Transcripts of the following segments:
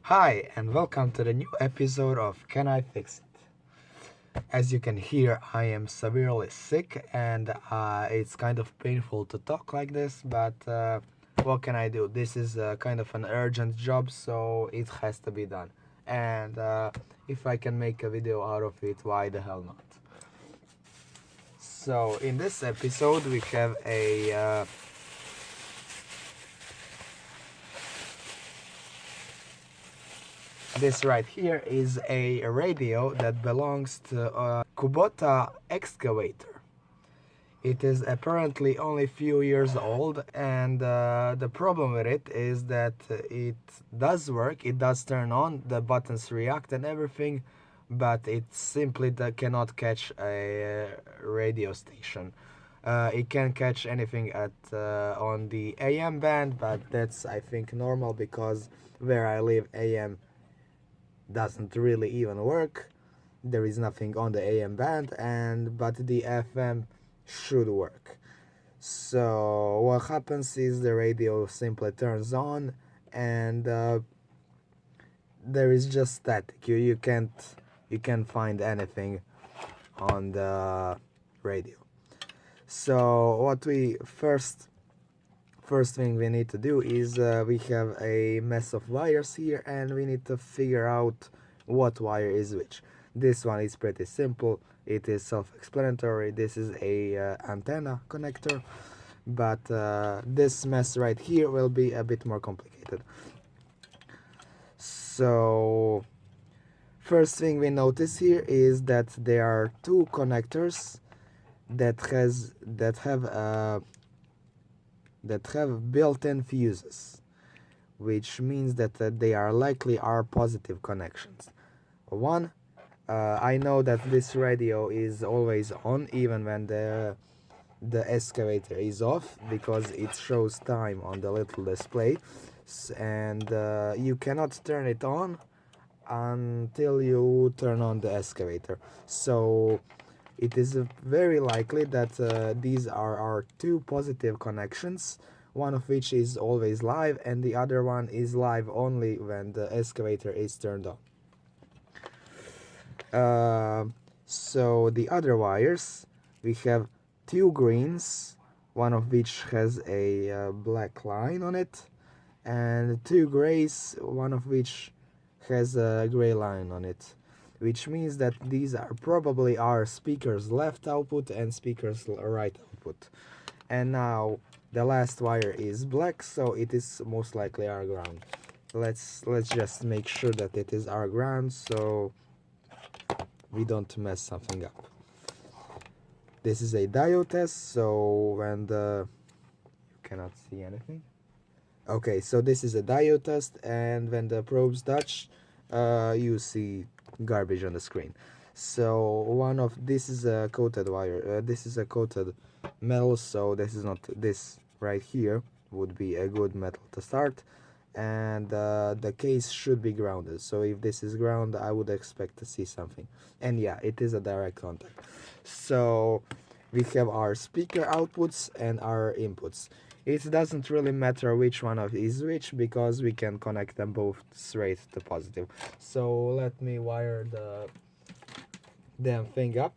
Hi and welcome to the new episode of Can I Fix It? As you can hear, I am severely sick and it's kind of painful to talk like this, but what can I do? This is kind of an urgent job, so it has to be done. And if I can make a video out of it, why the hell not? So in this episode we have a this right here is a radio that belongs to a Kubota Excavator. It is apparently only a few years old, and the problem with it is that it does work, it does turn on, the buttons react and everything, but it simply cannot catch a radio station. It can catch anything at on the AM band, but that's I think normal because where I live AM doesn't really even work. There is nothing on the AM band, but the FM should work. So what happens is the radio simply turns on, and there is just static. You can't find anything on the radio. So what we first thing we need to do is we have a mess of wires here, and we need to figure out what wire is which. This one is pretty simple, it is self-explanatory. This is a antenna connector, but this mess right here will be a bit more complicated. So first thing we notice here is that there are two connectors that have built-in fuses, which means that they are likely R positive connections. One, I know that this radio is always on even when the excavator is off, because it shows time on the little display, and you cannot turn it on until you turn on the excavator. So it is very likely that these are our two positive connections, one of which is always live and the other one is live only when the excavator is turned on. So the other wires, we have two greens, one of which has a black line on it, and two grays, one of which has a gray line on it, which means that these are probably our speaker's left output and speaker's right output. And now the last wire is black, so it is most likely our ground. Let's just make sure that it is our ground, so we don't mess something up. This is a diode test, so when you cannot see anything. Okay, so this is a diode test, and when the probes touch, you see garbage on the screen. So this is a coated wire, this is a coated metal, so this is not, this right here would be a good metal to start, and the case should be grounded. So if this is ground, I would expect to see something, and yeah, it is a direct contact. So we have our speaker outputs and our inputs. It doesn't really matter which one of is which, because we can connect them both straight to positive. So let me wire the damn thing up.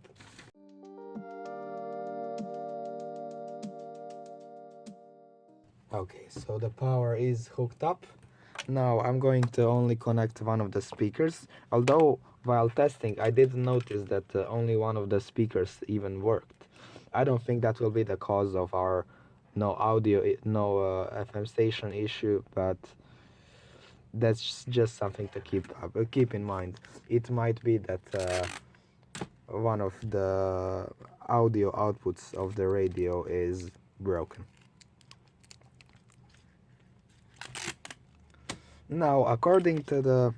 Okay, so the power is hooked up. Now I'm going to only connect one of the speakers, although while testing I did notice that only one of the speakers even worked. I don't think that will be the cause of our no FM station issue, but that's just something to keep in mind. It might be that one of the audio outputs of the radio is broken. Now, according to the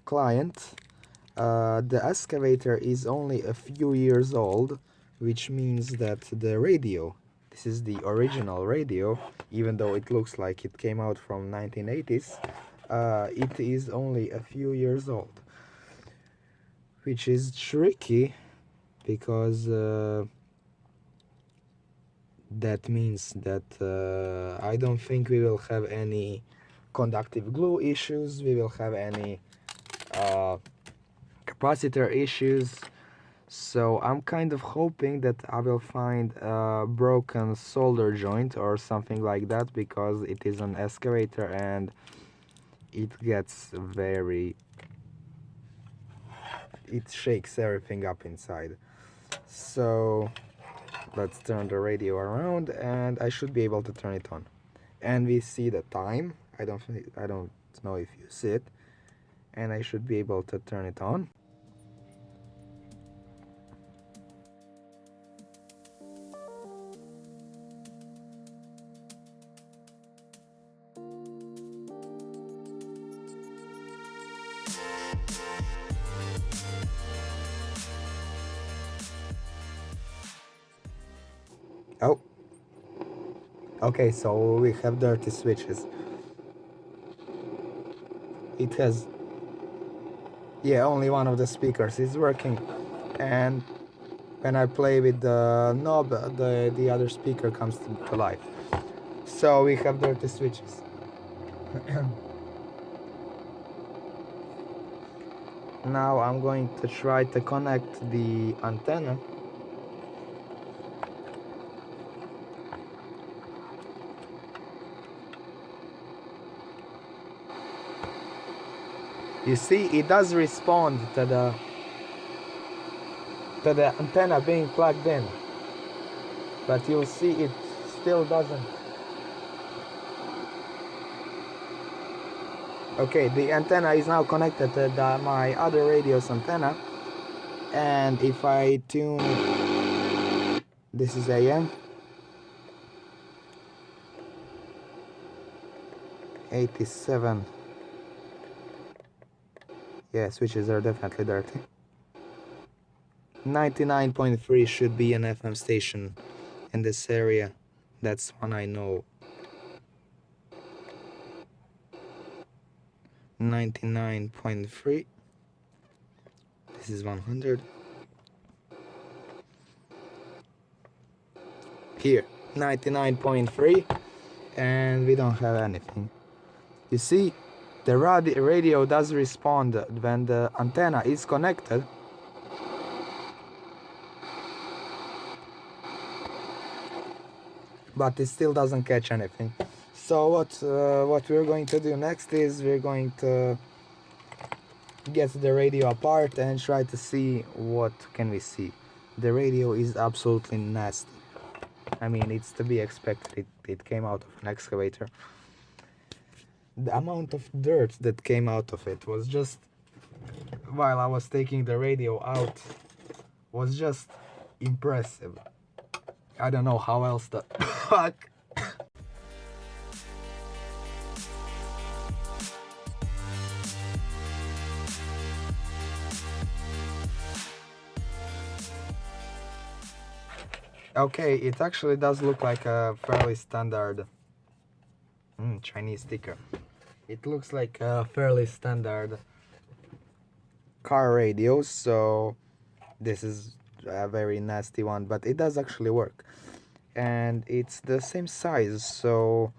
client, the excavator is only a few years old, which means that the radio, this is the original radio, even though it looks like it came out from 1980s, it is only a few years old, which is tricky because that means that I don't think we will have any conductive glue issues, we will have any capacitor issues. So I'm kind of hoping that I will find a broken solder joint or something like that, because it is an excavator and it gets it shakes everything up inside. So let's turn the radio around and I should be able to turn it on. And we see the time. I don't know if you see it. And I should be able to turn it on. Oh, okay, so we have dirty switches. It has, yeah, only one of the speakers is working, and when I play with the knob, the other speaker comes to life. So we have dirty switches. Now I'm going to try to connect the antenna. You see, it does respond to the antenna being plugged in, but you'll see it still doesn't. Okay, the antenna is now connected to my other radio's antenna, and if I tune it, this is AM, 87. Yeah, switches are definitely dirty. 99.3 should be an FM station in this area. That's one I know. 99.3. This is 100. Here, 99.3, and we don't have anything. You see, the radio does respond when the antenna is connected. But it still doesn't catch anything. So what we're going to do next is we're going to get the radio apart and try to see what can we see. The radio is absolutely nasty. I mean, it's to be expected. It came out of an excavator. The amount of dirt that came out of it was just, while I was taking the radio out, was just impressive. I don't know how else to fuck. Okay, it actually does look like a fairly standard Chinese sticker. It looks like a fairly standard car radio, so this is a very nasty one, but it does actually work. And it's the same size, so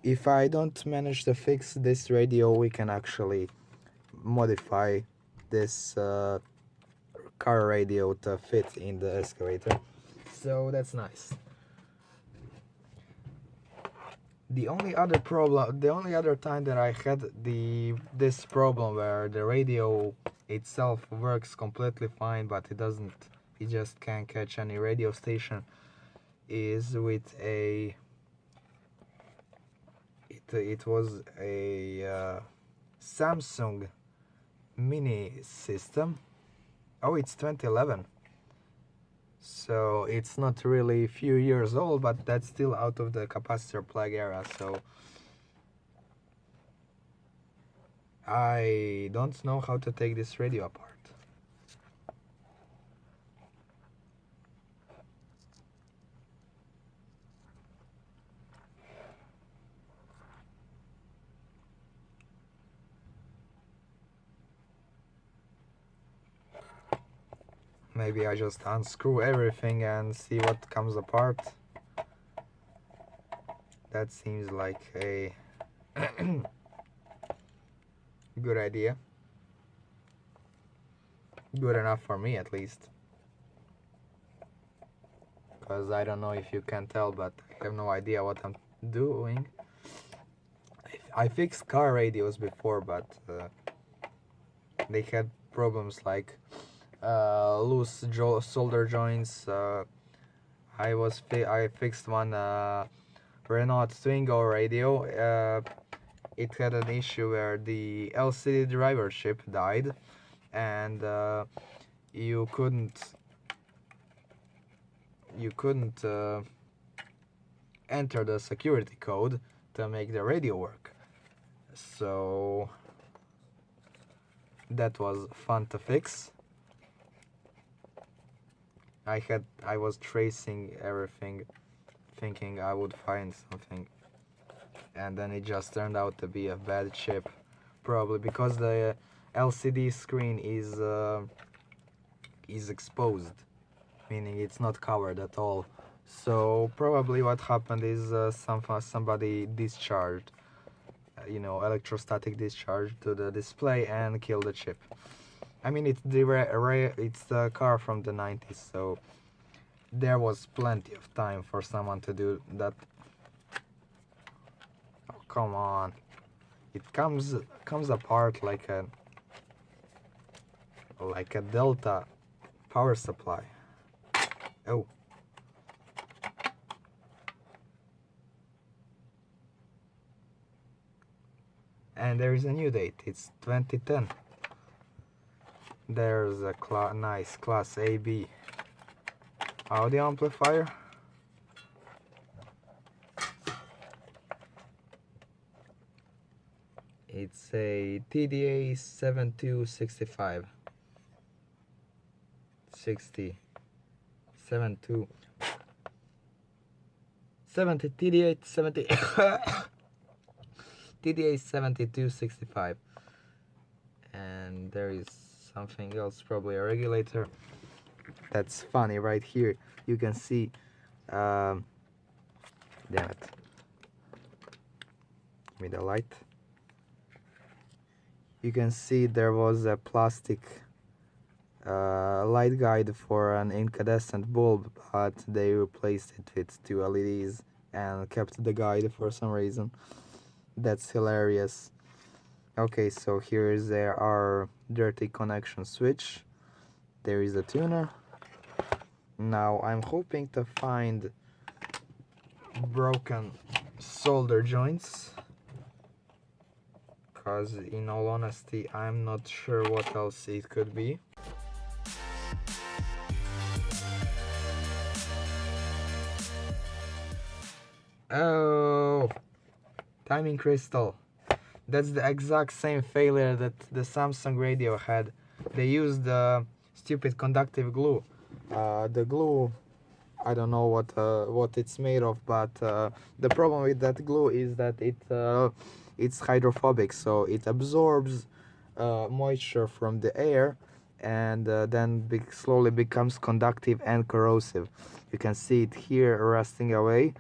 if I don't manage to fix this radio, we can actually modify this car radio to fit in the excavator. So that's nice. The only other time that I had this problem where the radio itself works completely fine, but it just can't catch any radio station, is with it was a Samsung mini system. Oh, it's 2011. So it's not really a few years old, but that's still out of the capacitor plug era, so I don't know how to take this radio apart. Maybe I just unscrew everything and see what comes apart. That seems like a Good idea. Good enough for me, at least. Because I don't know if you can tell, but I have no idea what I'm doing. I fixed car radios before, but they had problems like loose solder joints. I fixed one Renault Twingo radio. It had an issue where the LCD driver chip died, and you couldn't enter the security code to make the radio work. So that was fun to fix. I was tracing everything, thinking I would find something, and then it just turned out to be a bad chip, probably because the LCD screen is exposed, meaning it's not covered at all. So probably what happened is somebody discharged, electrostatic discharge to the display and killed the chip. I mean, it's the car from the 90s, so there was plenty of time for someone to do that. Oh, come on. It comes apart like a Delta power supply. Oh. And there is a new date. It's 2010. There's a nice Class AB audio amplifier. It's a TDA 7265. 70 TDA 70 TDA 7265. And there is something else, probably a regulator. That's funny, right here you can see damn it, give me the light. You can see there was a plastic light guide for an incandescent bulb, but they replaced it with 2 LEDs and kept the guide for some reason. That's hilarious. Okay, so here is our dirty connection switch. There is a tuner. Now I'm hoping to find broken solder joints, because in all honesty I'm not sure what else it could be. Oh, timing crystal. That's the exact same failure that the Samsung radio had. They used stupid conductive glue. The glue, I don't know what it's made of, but the problem with that glue is that it's hydrophobic, so it absorbs moisture from the air, and then slowly becomes conductive and corrosive. You can see it here rusting away,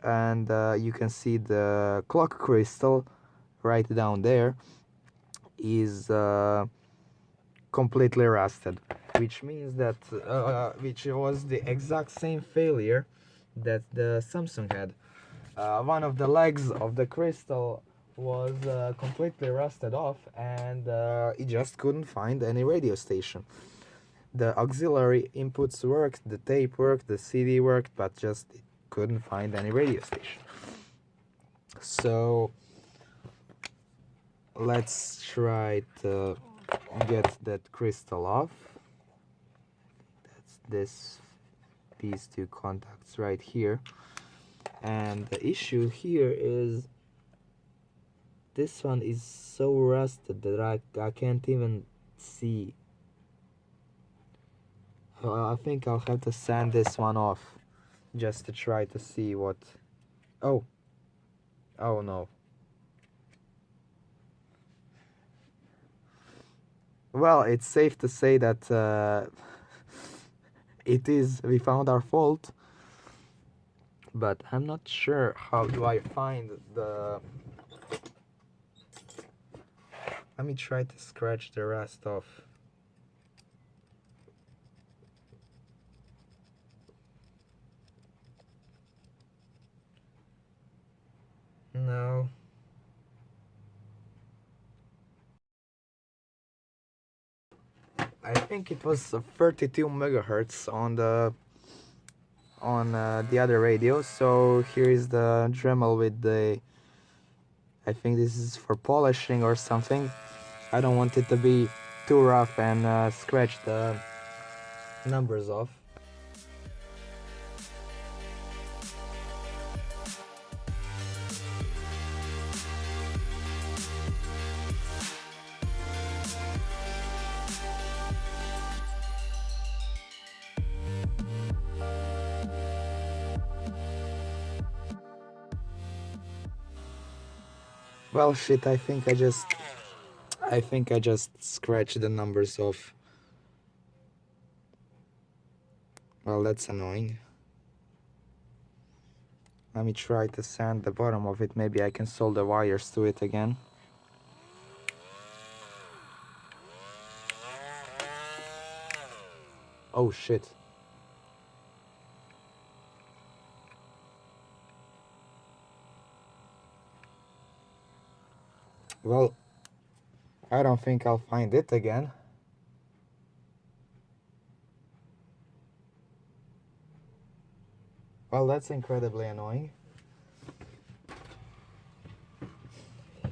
and you can see the clock crystal right down there is completely rusted, which means that which was the exact same failure that the Samsung had. One of the legs of the crystal was completely rusted off, and it just couldn't find any radio station. The auxiliary inputs worked, the tape worked, the CD worked, but just it couldn't find any radio station. So let's try to get that crystal off. That's these 2 contacts right here, and the issue here is this one is so rusted that I can't even see. I think I'll have to sand this one off just to try to see what... oh no. Well, it's safe to say that we found our fault, but I'm not sure how do I find the Let me try to scratch the rust off. No. I think it was 32 megahertz on the other radio. So here is the Dremel with the, I think this is for polishing or something. I don't want it to be too rough and scratch the numbers off. Well, shit, I think I just scratched the numbers off. Well, that's annoying. Let me try to sand the bottom of it. Maybe I can solder the wires to it again. Oh shit. Well, I don't think I'll find it again. Well, that's incredibly annoying.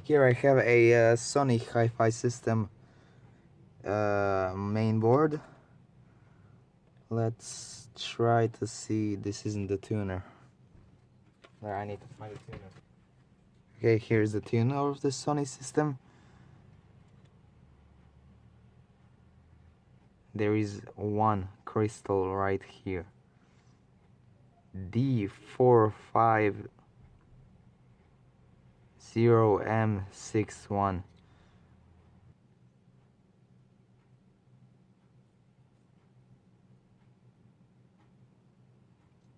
Here I have a Sony Hi-Fi system main board. Let's try to see. This isn't the tuner. There, I need to find a tuner. Okay, here's the tuner of the Sony system. There is one crystal right here. D450M61.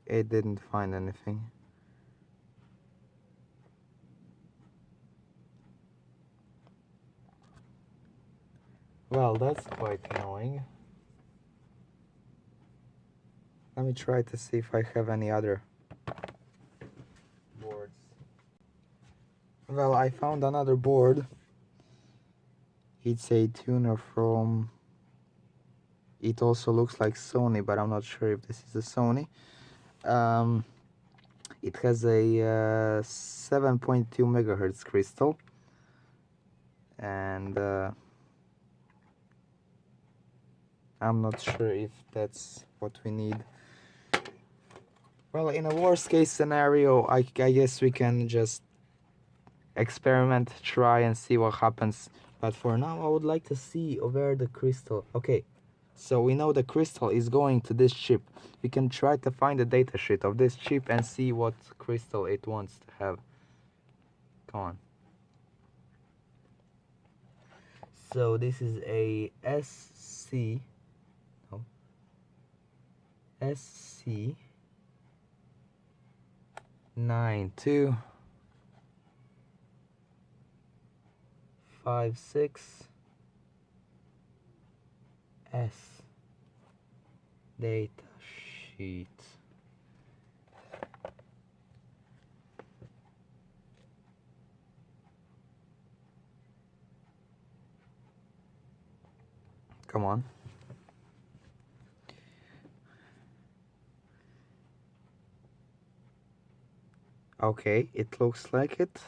It didn't find anything. Well, that's quite annoying. Let me try to see if I have any other boards. Well, I found another board. It's a tuner from... It also looks like Sony, but I'm not sure if this is a Sony. It has a 7.2 megahertz crystal. And I'm not sure if that's what we need. Well, in a worst case scenario, I guess we can just experiment, try and see what happens. But for now, I would like to see where the crystal... Okay, so we know the crystal is going to this chip. We can try to find the datasheet of this chip and see what crystal it wants to have. Come on. So this is a SC... No. SC... 9256 S data sheet. Come on. Okay, it looks like it.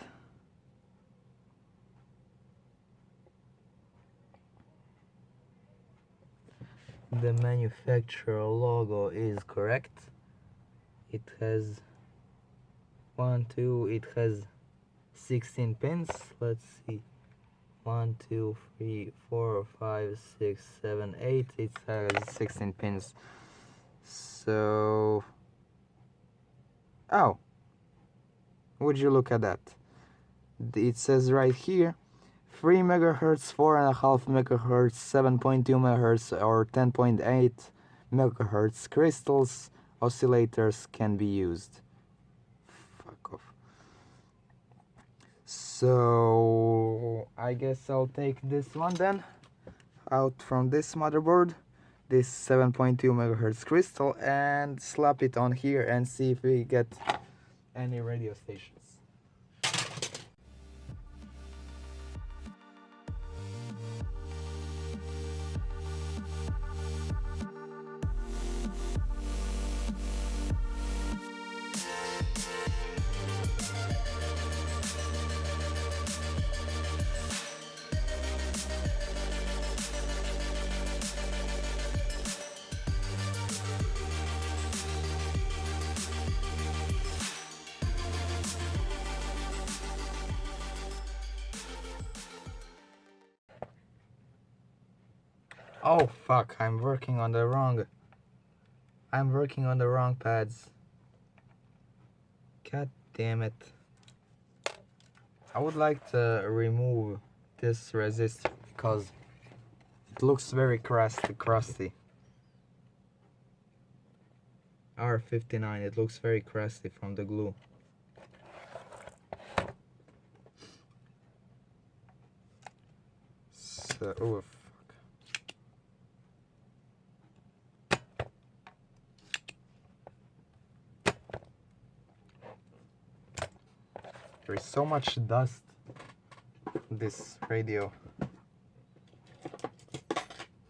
The manufacturer logo is correct. It has it has 16 pins. Let's see. 1, 2, 3, 4, 5, 6, 7, 8. It has 16 pins. So, oh, would you look at that? It says right here 3 megahertz, 4.5 megahertz, 7.2 megahertz, or 10.8 megahertz crystals oscillators can be used. Fuck off. So I guess I'll take this one then out from this motherboard, this 7.2 megahertz crystal, and slap it on here and see if we get any radio stations. Oh fuck, I'm working on the wrong pads. God damn it. I would like to remove this resistor because it looks very crusty. R59, it looks very crusty from the glue. So, oh fuck. There is so much dust on this radio.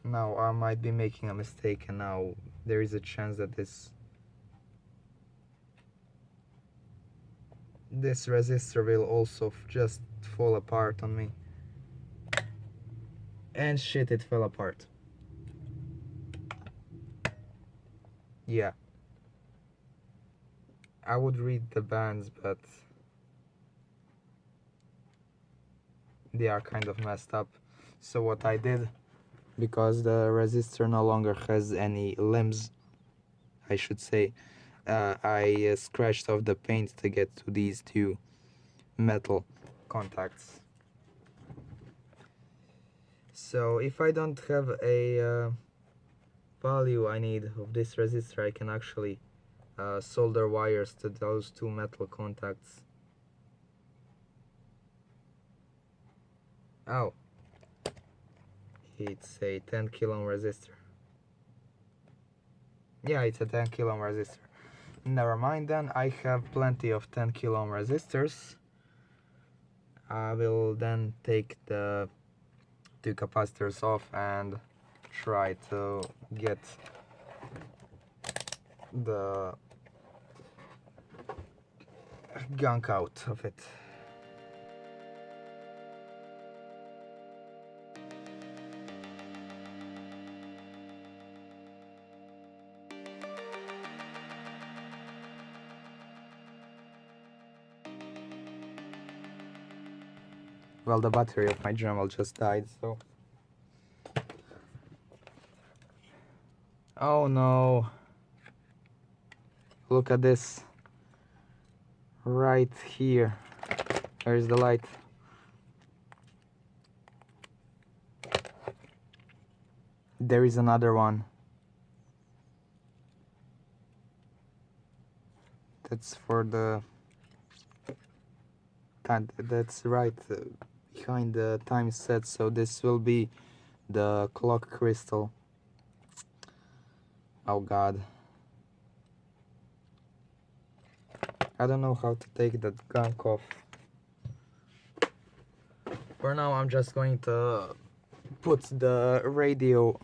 Now I might be making a mistake, and now there is a chance that this resistor will also just fall apart on me. And shit, it fell apart. Yeah. I would read the bands, but they are kind of messed up. So what I did, because the resistor no longer has any limbs, I should say, I scratched off the paint to get to these two metal contacts. So if I don't have a value I need of this resistor, I can actually solder wires to those two metal contacts. Oh, it's a 10 kilo ohm resistor. Yeah, it's a 10 kilo ohm resistor. Never mind then, I have plenty of 10 kilo ohm resistors. I will then take the two capacitors off and try to get the gunk out of it. Well, the battery of my Dremel just died, so... Oh no! Look at this. Right here. There's the light. There is another one. That's for the... That's right. Behind the time set, so this will be the clock crystal. Oh god, I don't know how to take that gunk off. For now I'm just going to put the radio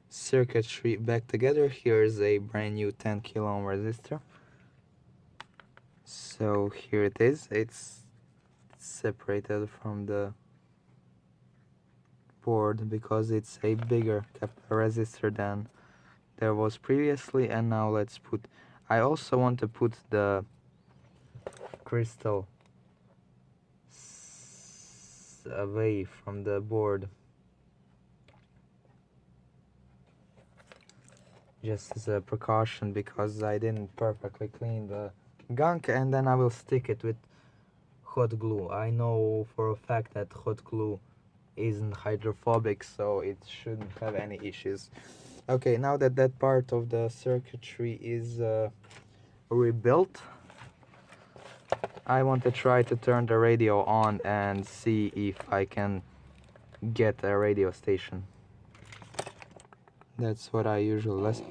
circuitry back together. Here's a brand new 10 kilo ohm resistor. So here it is. It's separated from the board because it's a bigger resistor than there was previously. And now let's put, I also want to put the crystal away from the board, just as a precaution, because I didn't perfectly clean the gunk, and then I will stick it with hot glue. I know for a fact that hot glue isn't hydrophobic, so it shouldn't have any issues. Okay, now that that part of the circuitry is rebuilt, I want to try to turn the radio on and see if I can get a radio station. That's what I usually listen.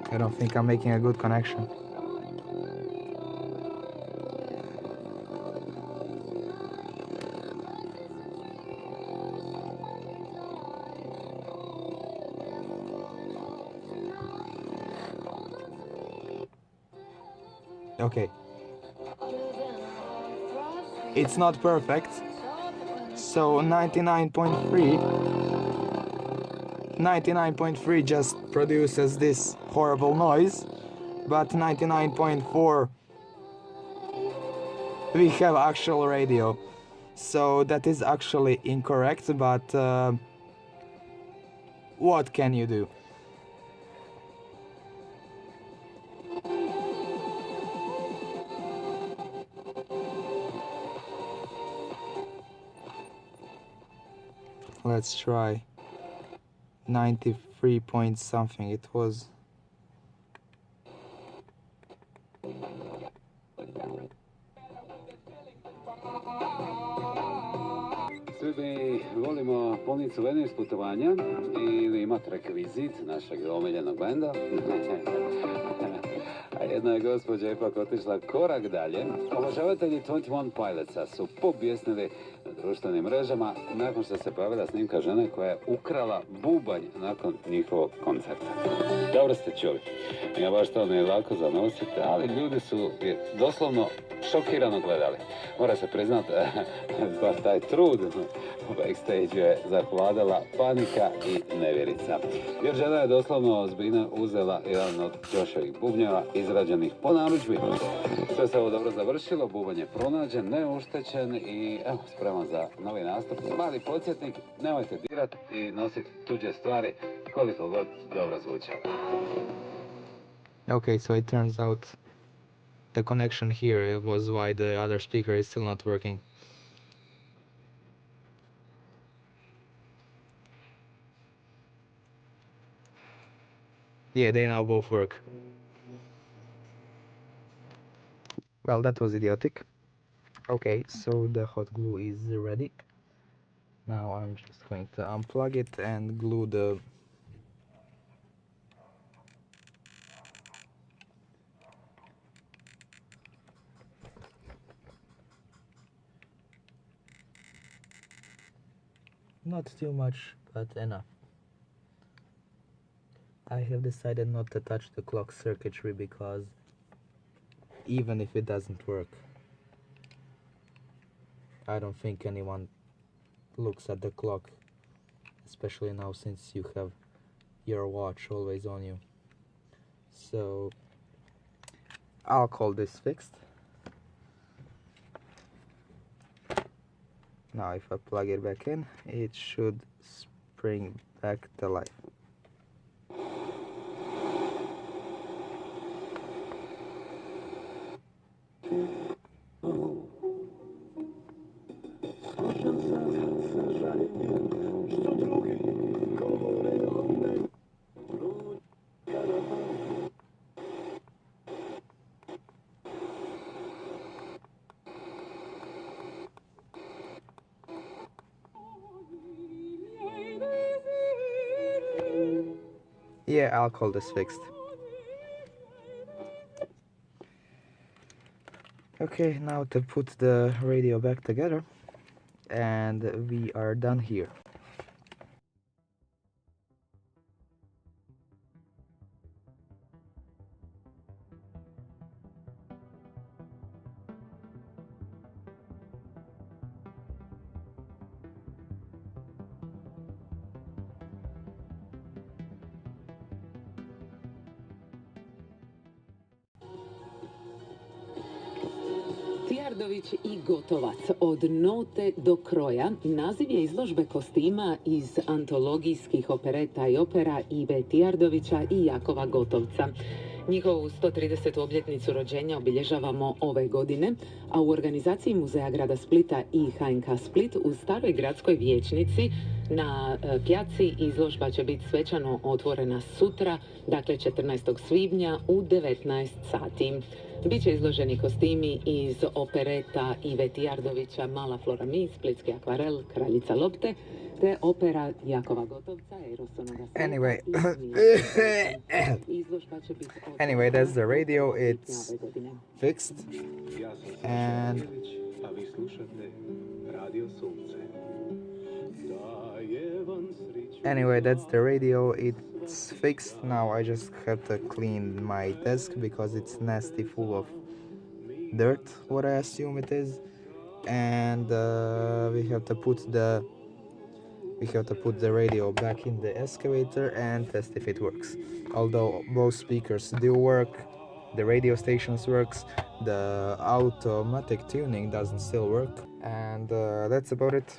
I don't think I'm making a good connection. Okay. It's not perfect. So 99.3 just produces this horrible noise, but 99.4 we have actual radio. So that is actually incorrect, but what can you do? Let's try 93 point something it was. Svi mi volimo puniti suvenir s putovanja ili imati rekvizit našeg omiljenog benda. A jedna je gospođa ipak otišla korak dalje. Obožavatelji 21 Pilotsa su pobjesnili na društvenim mrežama nakon što se pojavila snimka žene koja je ukrala bubanj nakon njihovog koncerta. Dobro ste čuli. Ja baš to ne je lako zanositi, ali ljudi su doslovno šokirano gledali. Mora se priznati, bar taj trud u backstage je zavladala panika i nevjerica. Jer žena je doslovno ozbiljno uzela jedan od Jošovih bubnjeva izrađenih po narudžbi. Sve se ovo dobro završilo, bubanj je pronađen, neuštećen i evo, spreman za novi nastup. Mali podsjetnik, nemojte dirati i nositi tuđe stvari koliko god dobro zvučalo. Okay, so it turns out the connection here was why the other speaker is still not working. Yeah, they now both work. Well, that was idiotic. Okay, so the hot glue is ready. Now I'm just going to unplug it and glue the not too much, but enough. I have decided not to touch the clock circuitry because even if it doesn't work, I don't think anyone looks at the clock, especially now since you have your watch always on you. So I'll call this fixed. Now if I plug it back in, it should spring back to life. Yeah, I'll call this fixed. Okay, now to put the radio back together, and we are done here. Tjardović i Gotovac, od note do kroja, naziv je izložbe kostima iz antologijskih opereta i opera Ive Tjardovića i Jakova Gotovca. Njihovu 130. obljetnicu rođenja obilježavamo ove godine, a u organizaciji Muzeja grada Splita i HNK Split u staroj gradskoj vijećnici na pjaci izložba će biti svečano otvorena sutra, dakle 14. svibnja u 19 sati. Biće izloženi kostimi iz opereta Ive Tijardovića Mala Flora-Mi, Splitski akvarel, Kraljica lopte, te opera Jakova Gotovca, Erosonoga Anyway. Izložba će biti Anyway, that's the radio. It's fixed. And a vi slušate Radio Sunce. anyway, that's the radio. It's fixed. Now I just have to clean my desk because it's nasty, full of dirt, what I assume it is. And we have to put the radio back in the excavator and test if it works. Although both speakers do work, the radio stations works, the automatic tuning doesn't still work, and that's about it.